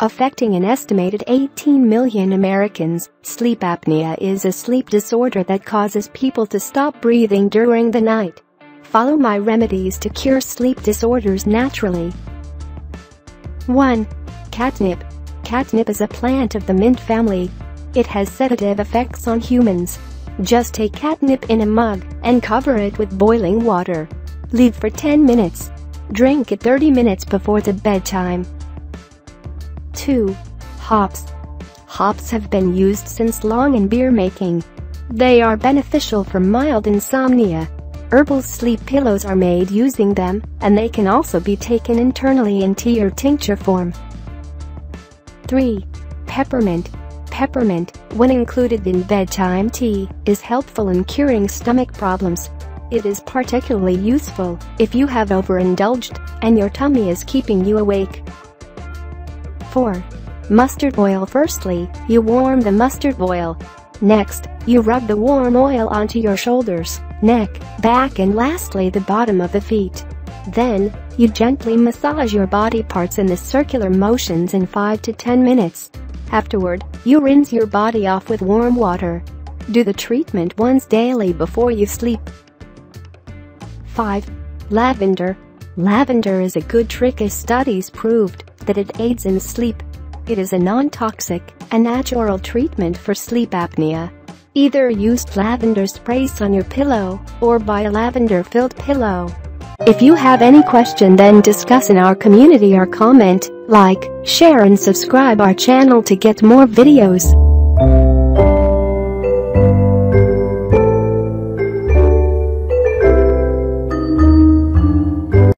affecting an estimated 18 million Americans. Sleep apnea is a sleep disorder that causes people to stop breathing during the night. Follow my remedies to cure sleep disorders naturally. 1. Catnip. Catnip is a plant of the mint family. It has sedative effects on humans. Just take catnip in a mug and cover it with boiling water. Leave for 10 minutes. Drink it 30 minutes before the bedtime. 2. Hops. Hops have been used since long in beer making. They are beneficial for mild insomnia. Herbal sleep pillows are made using them, and they can also be taken internally in tea or tincture form. 3. Peppermint. Peppermint, when included in bedtime tea, is helpful in curing stomach problems. It is particularly useful if you have overindulged and your tummy is keeping you awake. 4. Mustard oil. Firstly, you warm the mustard oil. Next, you rub the warm oil onto your shoulders, neck, back and lastly the bottom of the feet. Then, you gently massage your body parts in the circular motions in 5 to 10 minutes. Afterward, you rinse your body off with warm water. Do the treatment once daily before you sleep. 5. Lavender. Lavender is a good trick as studies proved that it aids in sleep. It is a non-toxic and natural treatment for sleep apnea. Either use lavender sprays on your pillow or buy a lavender-filled pillow. If you have any question, then discuss in our community or comment, like, share and subscribe our channel to get more videos.